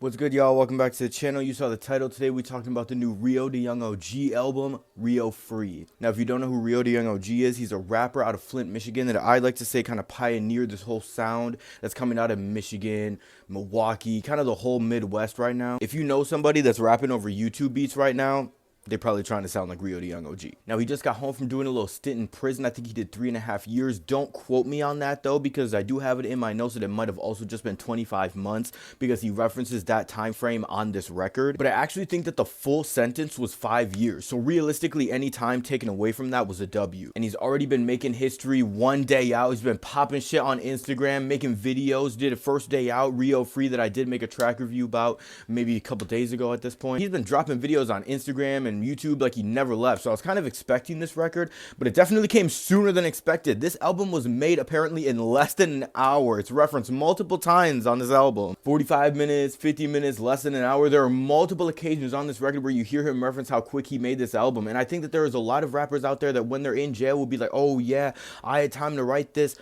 What's good, y'all? Welcome back to the channel. You saw the title. Today we talking about the new RIO the Young OG album, RIO Free. Now, if you don't know who RIO the Young OG is, he's a rapper out of Flint, Michigan that I like to say kind of pioneered this whole sound that's coming out of Michigan, Milwaukee, kind of the whole Midwest right now. If you know somebody that's rapping over YouTube beats right now, they're probably trying to sound like RIO the Young OG. Now, he just got home from doing a little stint in prison. I think he did 3.5 years. Don't quote me on that, though, because I do have it in my notes that it might have also just been 25 months because he references that time frame on this record. But I actually think that the full sentence was 5 years. So realistically, any time taken away from that was a W. And he's already been making history one day out. He's been popping shit on Instagram, making videos. Did a first day out, RIO Free, that I did make a track review about maybe a couple days ago at this point. He's been dropping videos on Instagram and YouTube like he never left. So I was kind of expecting this record, but it definitely came sooner than expected. This album was made apparently in less than an hour. It's referenced multiple times on this album. 45 minutes, 50 minutes, less than an hour. There are multiple occasions on this record where you hear him reference how quick he made this album. And I think that there is a lot of rappers out there that when they're in jail will be like, oh yeah, I had time to write this.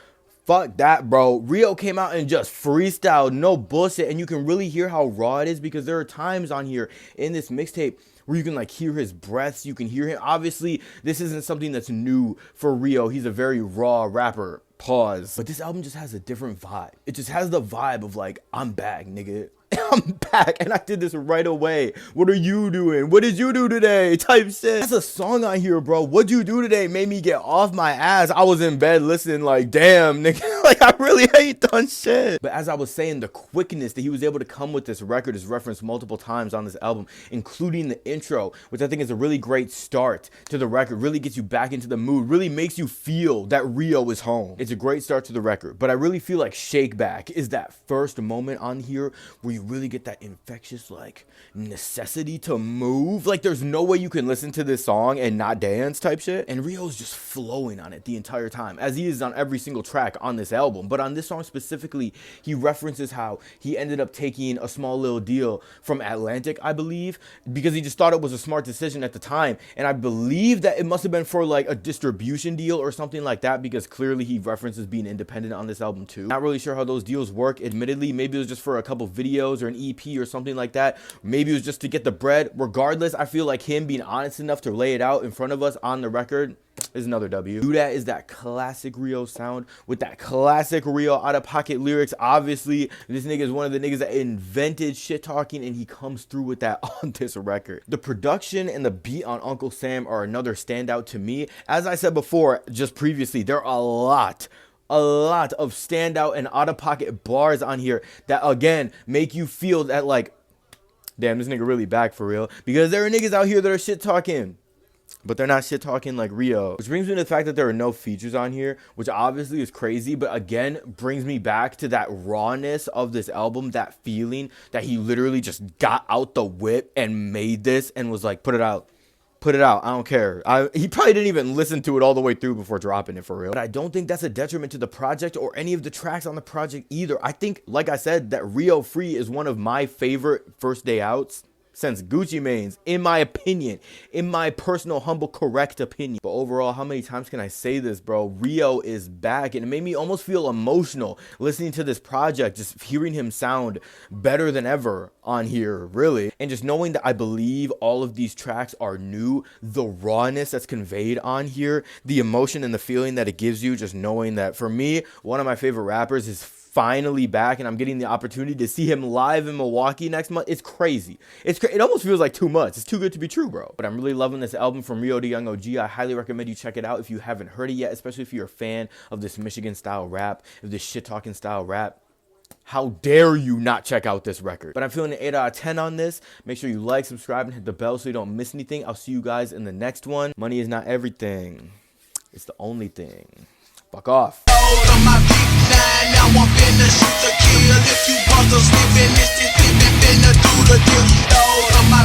Fuck that, bro. RIO came out and just freestyled, no bullshit. And you can really hear how raw it is because there are times on here in this mixtape where you can like hear his breaths, you can hear him. Obviously, this isn't something that's new for RIO. He's a very raw rapper, pause. But this album just has a different vibe. It just has the vibe of like, I'm back, nigga. I'm back and I did this right away. What are you doing? What did you do today? Type shit. That's a song on here, bro. What'd you do today made me get off my ass. I was in bed listening like, damn, nigga. Like, I really ain't done shit. But as I was saying, the quickness that he was able to come with this record is referenced multiple times on this album, including the intro, which I think is a really great start to the record. Really gets you back into the mood. Really makes you feel that RIO is home. It's a great start to the record. But I really feel like Shake Back is that first moment on here where you really get that infectious like necessity to move. Like there's no way you can listen to this song and not dance type shit. And RIO's just flowing on it the entire time, as he is on every single track on this album. But on this song specifically, he references how he ended up taking a small little deal from Atlantic, I believe, because he just thought it was a smart decision at the time. And I believe that it must have been for like a distribution deal or something like that, because clearly he references being independent on this album too. Not really sure how those deals work, admittedly. Maybe it was just for a couple videos or an EP or something like that. Maybe it was just to get the bread. Regardless, I feel like him being honest enough to lay it out in front of us on the record is another W. Do that is that classic RIO sound with that classic RIO out-of-pocket lyrics. Obviously, this nigga is one of the niggas that invented shit talking, and he comes through with that on this record. The production and the beat on Uncle Sam are another standout to me. As I said before, just previously, there are a lot of standout and out-of-pocket bars on here that again make you feel that like, damn, this nigga really back for real. Because there are niggas out here that are shit talking, but they're not shit talking like RIO. Which brings me to the fact that there are no features on here, which obviously is crazy, but again brings me back to that rawness of this album, that feeling that he literally just got out the whip and made this and was like, put it out. Put it out. I don't care. He probably didn't even listen to it all the way through before dropping it, for real. But I don't think that's a detriment to the project or any of the tracks on the project either. I think, like I said, that RIO Free is one of my favorite first day outs since Gucci Mane's, in my opinion, in my personal, humble, correct opinion. But overall, how many times can I say this, bro? RIO is back, and it made me almost feel emotional listening to this project, just hearing him sound better than ever on here, really. And just knowing that I believe all of these tracks are new, the rawness that's conveyed on here, the emotion and the feeling that it gives you, just knowing that, for me, one of my favorite rappers is finally back, and I'm getting the opportunity to see him live in Milwaukee next month. It's crazy. It almost feels like too much. It's too good to be true, bro. But I'm really loving this album from RIO the Young OG. I highly recommend you check it out if you haven't heard it yet, especially if you're a fan of this Michigan style rap, of this shit talking style rap. How dare you not check out this record? But I'm feeling an 8 out of 10 on this. Make sure you like, subscribe, and hit the bell so you don't miss anything. I'll see you guys in the next one. Money is not everything. It's the only thing. Fuck off. Now I'm finna shoot to kill. If you brothers living this, finna do the deal. Stole on my